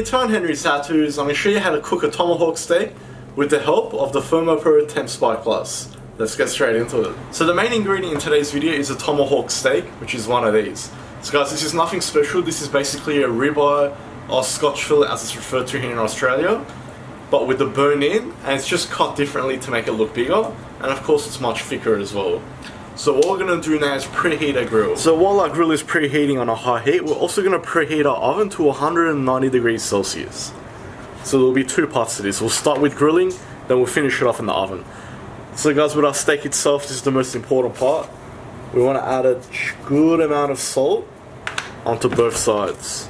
to Henry's How-Tos. I'm going to show you how to cook a tomahawk steak with the help of the ThermoPro TempSpike Plus. Let's get straight into it. So the main ingredient in today's video is a tomahawk steak, which is one of these. So guys, this is nothing special. This is basically a ribeye or Scotch fillet as it's referred to here in Australia, but with the bone in, and it's just cut differently to make it look bigger, and of course it's much thicker as well. So what we're going to do now is preheat a grill. So while our grill is preheating on a high heat, we're also going to preheat our oven to 190 degrees Celsius. So there'll be two parts to this. We'll start with grilling, then we'll finish it off in the oven. So guys, with our steak itself, this is the most important part. We want to add a good amount of salt onto both sides.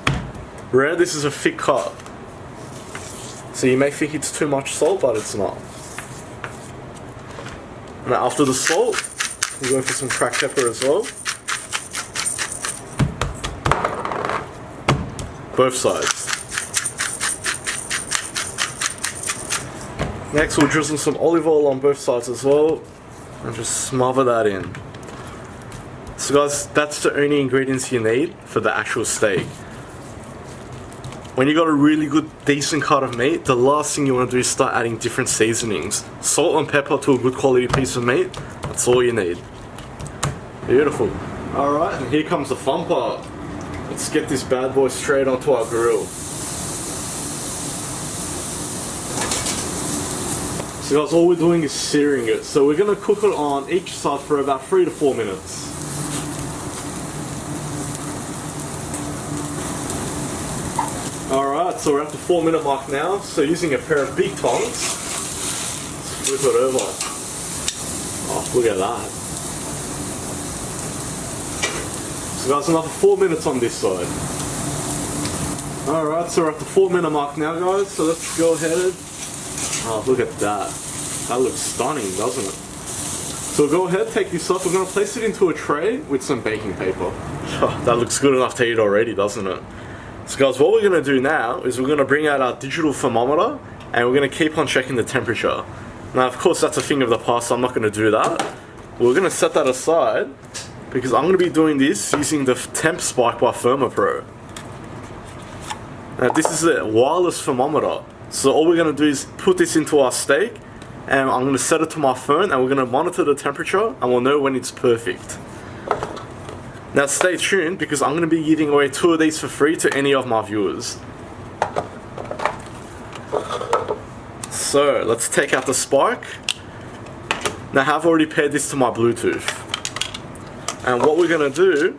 Remember, this is a thick cut, so you may think it's too much salt, but it's not. Now after the salt, we'll go for some cracked pepper as well. Both sides. Next we'll drizzle some olive oil on both sides as well, and just smother that in. So guys, that's the only ingredients you need for the actual steak. When you got a really good, decent cut of meat, the last thing you want to do is start adding different seasonings. Salt and pepper to a good quality piece of meat, that's all you need. Beautiful. Alright, and here comes the fun part. Let's get this bad boy straight onto our grill. So guys, all we're doing is searing it. So we're going to cook it on each side for about 3 to 4 minutes. Alright, so we're at the 4-minute mark now. So using a pair of big tongs, let's flip it over. Oh, look at that. So guys, another 4 minutes on this side. Alright, so we're at the 4-minute mark now guys, so let's go ahead. Oh, look at that. That looks stunning, doesn't it? So go ahead, take this off. We're going to place it into a tray with some baking paper. Oh, that looks good enough to eat already, doesn't it? So guys, what we're going to do now is we're going to bring out our digital thermometer and we're going to keep on checking the temperature. Now of course that's a thing of the past, so I'm not going to do that. We're going to set that aside because I'm going to be doing this using the TempSpike by ThermoPro. Now this is a wireless thermometer, so all we're going to do is put this into our steak and I'm going to set it to my phone and we're going to monitor the temperature and we'll know when it's perfect. Now stay tuned because I'm going to be giving away 2 of these for free to any of my viewers. So let's take out the spike. Now I've already paired this to my Bluetooth. And what we're going to do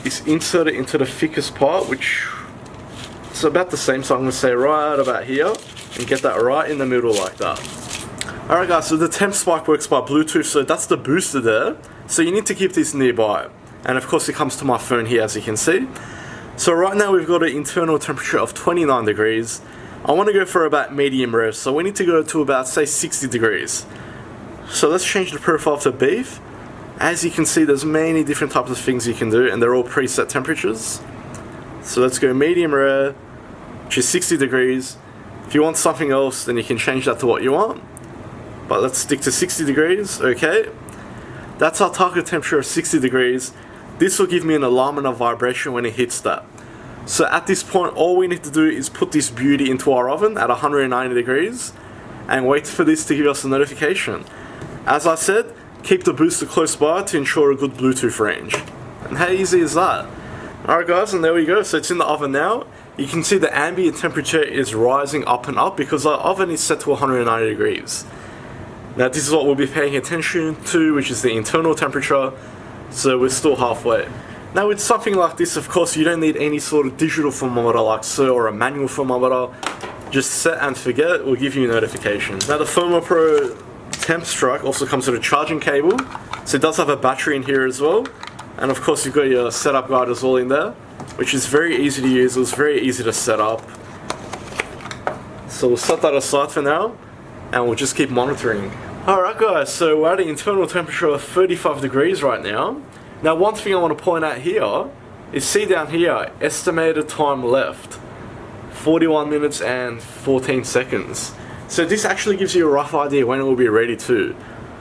is insert it into the thickest part, which is about the same, so I'm going to say right about here and get that right in the middle like that. Alright guys, so the TempSpike works by Bluetooth, so that's the booster there. So you need to keep this nearby. And of course it comes to my phone here, as you can see. So right now we've got an internal temperature of 29 degrees. I want to go for about medium rare, so we need to go to about say 60 degrees. So let's change the profile to beef. As you can see, there's many different types of things you can do and they're all preset temperatures. So let's go medium rare, which is 60 degrees. If you want something else, then you can change that to what you want. But let's stick to 60 degrees, okay. That's our target temperature of 60 degrees. This will give me an alarm and a vibration when it hits that. So at this point, all we need to do is put this beauty into our oven at 190 degrees and wait for this to give us a notification. As I said, keep the booster close by to ensure a good Bluetooth range. And how easy is that? Alright guys, and there we go. So it's in the oven now. You can see the ambient temperature is rising up and up because our oven is set to 190 degrees. Now this is what we'll be paying attention to, which is the internal temperature, so we're still halfway. Now with something like this, of course, you don't need any sort of digital thermometer like so or a manual thermometer. Just set and forget, it will give you a notification. Now the ThermoPro TempSpike also comes with a charging cable, so it does have a battery in here as well. And of course you've got your setup guide as well in there, which is very easy to use, it was very easy to set up. So we'll set that aside for now, and we'll just keep monitoring. Alright guys, so we're at an internal temperature of 35 degrees right now. Now one thing I want to point out here is see down here, estimated time left, 41 minutes and 14 seconds. So this actually gives you a rough idea when it will be ready too.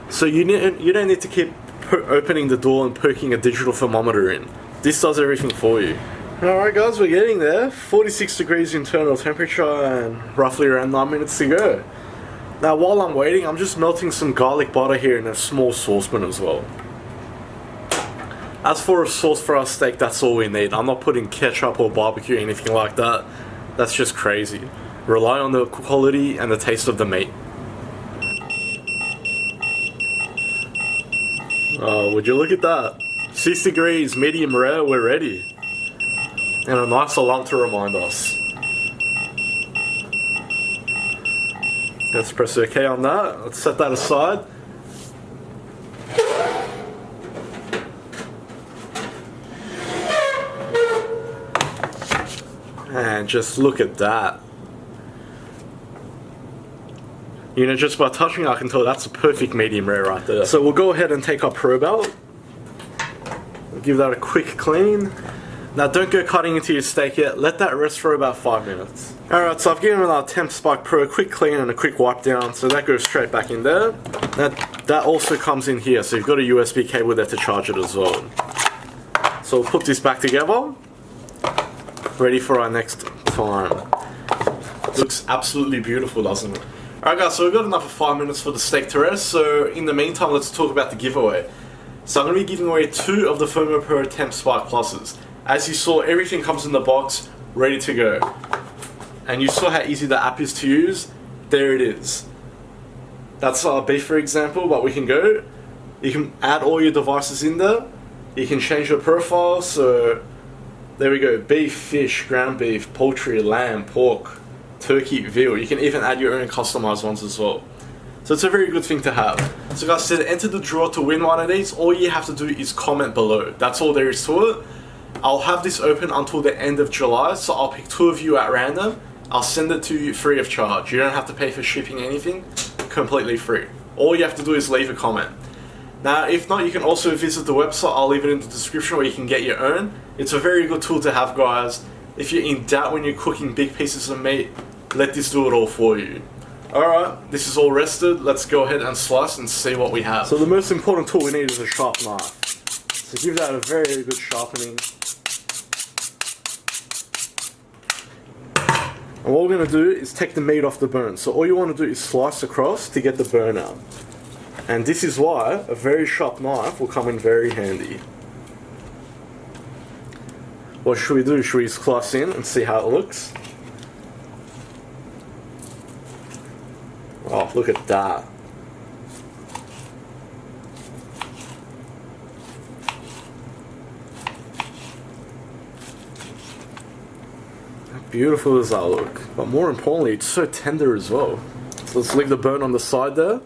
So you don't need to keep opening the door and poking a digital thermometer in. This does everything for you. Alright guys, we're getting there. 46 degrees internal temperature and roughly around 9 minutes to go. Now while I'm waiting, I'm just melting some garlic butter here in a small saucepan as well. As for a sauce for our steak, that's all we need. I'm not putting ketchup or barbecue or anything like that. That's just crazy. Rely on the quality and the taste of the meat. Oh, would you look at that? 6 degrees, medium rare, we're ready. And a nice alarm to remind us. Let's press OK on that. Let's set that aside. And just look at that. You know, just by touching, I can tell that's a perfect medium rare right there. So we'll go ahead and take our probe out. We'll give that a quick clean. Now don't go cutting into your steak yet, let that rest for about 5 minutes. Alright, so I've given our TempSpike Pro a quick clean and a quick wipe down, so that goes straight back in there. That also comes in here, so you've got a USB cable there to charge it as well. So we'll put this back together, ready for our next time. It looks absolutely beautiful, doesn't it? Alright guys, so we've got enough of 5 minutes for the steak to rest, so in the meantime let's talk about the giveaway. So I'm going to be giving away 2 of the ThermoPro TempSpike Pluses. As you saw, everything comes in the box, ready to go. And you saw how easy the app is to use. There it is. That's our beef, for example, but we can go. You can add all your devices in there. You can change your profile, so there we go. Beef, fish, ground beef, poultry, lamb, pork, turkey, veal. You can even add your own customized ones as well. So it's a very good thing to have. So guys, to enter the draw to win one of these, all you have to do is comment below. That's all there is to it. I'll have this open until the end of July, so I'll pick 2 of you at random. I'll send it to you free of charge. You don't have to pay for shipping anything, completely free. All you have to do is leave a comment. Now, if not, you can also visit the website. I'll leave it in the description where you can get your own. It's a very good tool to have, guys. If you're in doubt when you're cooking big pieces of meat, let this do it all for you. Alright, this is all rested. Let's go ahead and slice and see what we have. So the most important tool we need is a sharp knife. So give that a very good sharpening. And what we're going to do is take the meat off the bone. So all you want to do is slice across to get the bone out. And this is why a very sharp knife will come in very handy. What should we do? Should we slice in and see how it looks? Oh, look at that. How beautiful does that look? But more importantly, it's so tender as well. So let's leave the bone on the side there.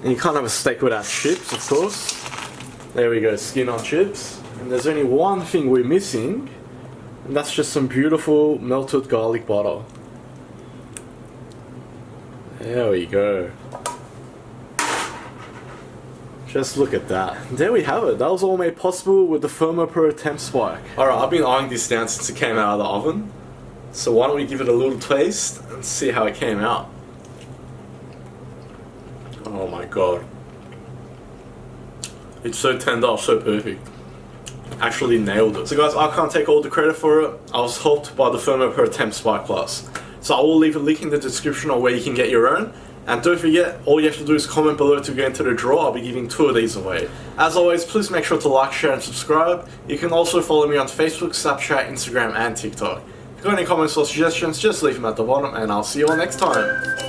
And you can't have a steak without chips, of course. There we go, skin on chips. And there's only one thing we're missing, and that's just some beautiful melted garlic butter. There we go. Just look at that. There we have it. That was all made possible with the ThermoPro TempSpike. Alright, I've been eyeing this down since it came out of the oven. So why don't we give it a little taste and see how it came out. Oh my god. It's so tender, so perfect. Actually nailed it. So guys, I can't take all the credit for it. I was helped by the ThermoPro TempSpike Plus. So I will leave a link in the description of where you can get your own. And don't forget, all you have to do is comment below to get into the draw. I'll be giving 2 of these away. As always, please make sure to like, share and subscribe. You can also follow me on Facebook, Snapchat, Instagram and TikTok. If you've got any comments or suggestions, just leave them at the bottom and I'll see you all next time.